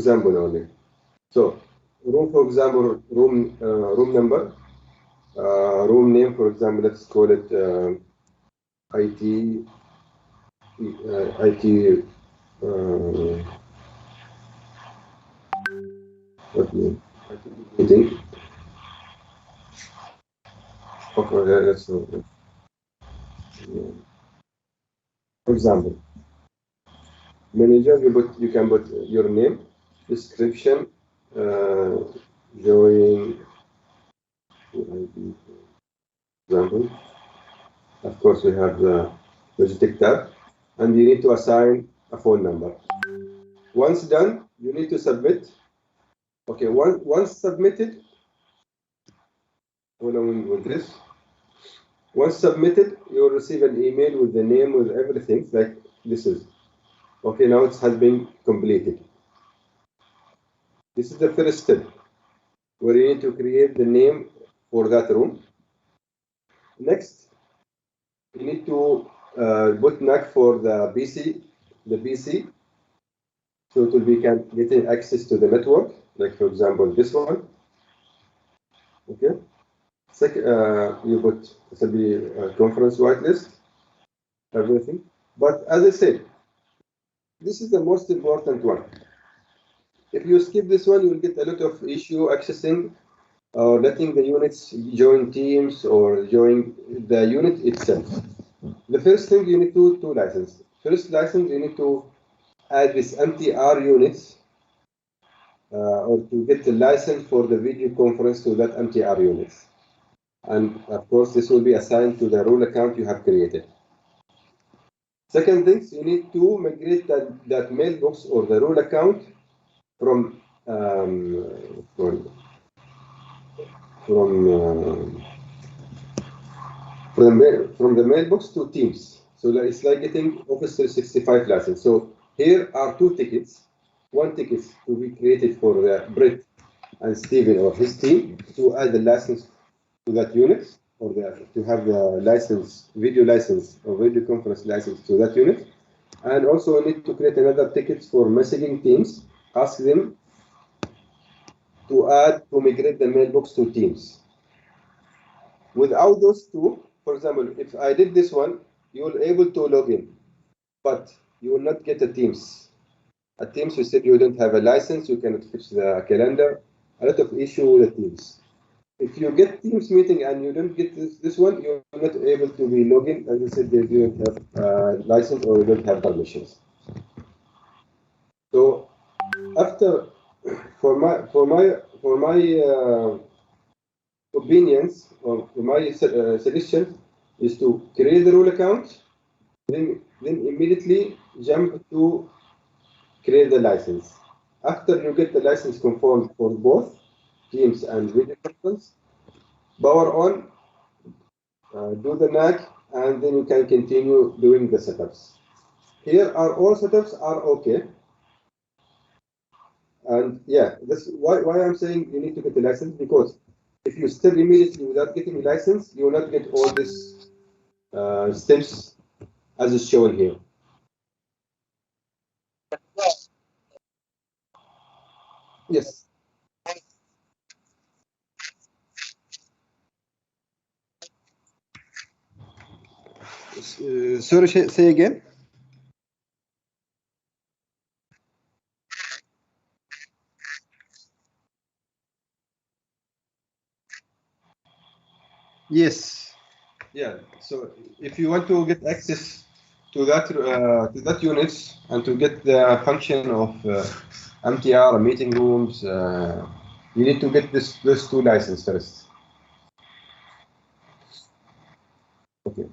example only. So room, for example, room number, room name, for example, let's call it IT IT what name? Meeting. Okay, let's for example, manager. You can put your name, description, join. Example. Of course, we have the logistic tab, and you need to assign a phone number. Once done, you need to submit. Okay, once submitted, following with this. Once submitted, you will receive an email with the name, with everything, like this is. Okay, now it has been completed. This is the first step, where you need to create the name for that room. Next, you need to put NAC for the PC, so it will be getting access to the network, like for example this one. Okay. Second, you put this will be a conference whitelist, everything. But as I said, this is the most important one. If you skip this one, you will get a lot of issue accessing or letting the units join teams or join the unit itself. The first thing you need to license. First license, you need to add this MTR units or to get the license for the video conference to that MTR units. And of course, this will be assigned to the role account you have created. Second thing, you need to migrate that mailbox or the role account from the mailbox to Teams. So it's like getting Office 365 license. So here are two tickets. One ticket to be created for Brett and Steven or his team to add the license to that unit, or to have the license, video license or video conference license to that unit. And also we need to create another ticket for messaging teams, ask them to migrate the mailbox to Teams. Without those two, for example, if I did this one, you will be able to log in, but you will not get a Teams. At Teams, you said you don't have a license, you cannot fetch the calendar, a lot of issue with the Teams. If you get Teams meeting and you don't get this one, you're not able to be logged in. As I said, you don't have license or you don't have permissions. So after, for my opinions or my suggestion is to create the role account, then immediately jump to create the license. After you get the license confirmed for both Teams and video conference, power on, do the NAC, and then you can continue doing the setups. Here are all setups are okay. And yeah, that's why I'm saying you need to get the license, because if you step immediately without getting a license, you will not get all these steps as is shown here. Yes. Sorry, say again. Yes. Yeah. So if you want to get access to that units and to get the function of MTR meeting rooms, you need to get those two licenses first. Okay.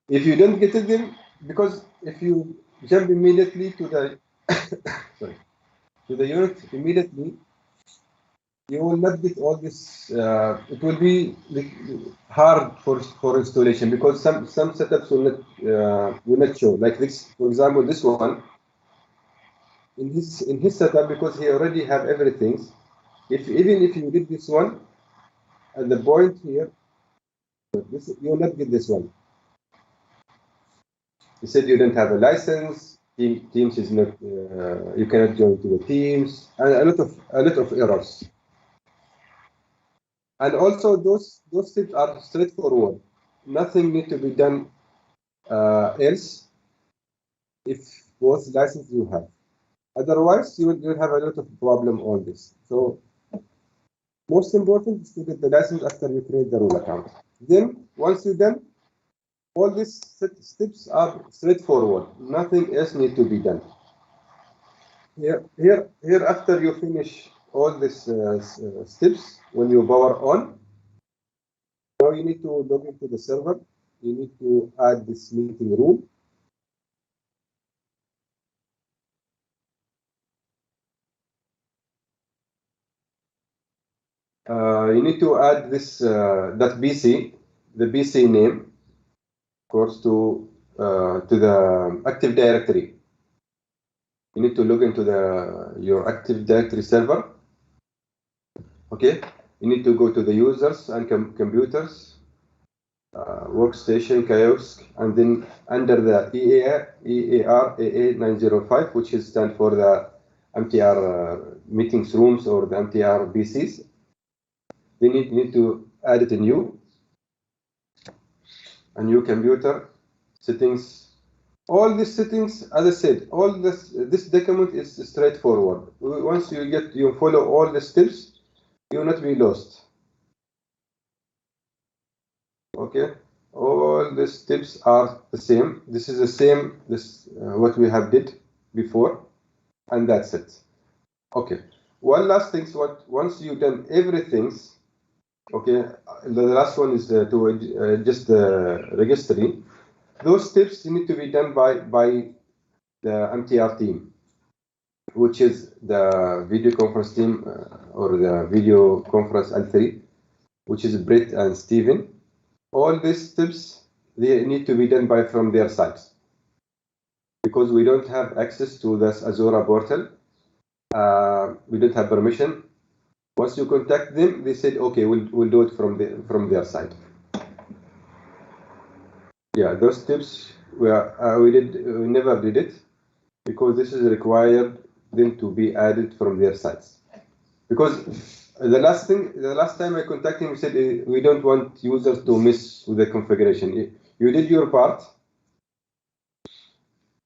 If you don't get them, because if you jump immediately to the sorry, to the unit immediately, you will not get all this. It will be hard for installation, because some setups will not show. Like this, for example, this one in his setup, because he already have everything. Even if you did this one, at the point here, you will not get this one. He said you don't have a license. Teams is not, you cannot join to the Teams, and a lot of errors. And also those steps are straightforward. Nothing need to be done else if both licenses you have. Otherwise, you'll have a lot of problem on this. So most important is to get the license after you create the rule account. Then once you're done, all these steps are straightforward. Nothing else need to be done. Here after you finish all these steps, when you power on, now you need to log into the server. You need to add this meeting room. You need to add this that BC, the BC name, of course, to the Active Directory. You need to log into your Active Directory server. Okay. You need to go to the users and computers, workstation, kiosk, and then under the EAR AA 905, which is stand for the MTR meetings rooms or the MTR BCs. You need to add it a new computer settings. All these settings, as I said, all this document is straightforward. Once you follow all the steps, you will not be lost. Okay, all the steps are the same. This is the same what we have did before, and that's it. Okay, one last thing. Once you've done everything, okay, the last one is to just the registry. Those steps need to be done by the MTR team, which is the video conference team or the video conference L3, which is Brett and Steven. All these steps, they need to be done from their sides, because we don't have access to this Azure portal. We don't have permission. Once you contact them, they said, okay, we'll do it from their side. Yeah, those steps we never did it, because this is required them to be added from their sides. Because the last time I contacted him, he said we don't want users to mess with the configuration. You did your part,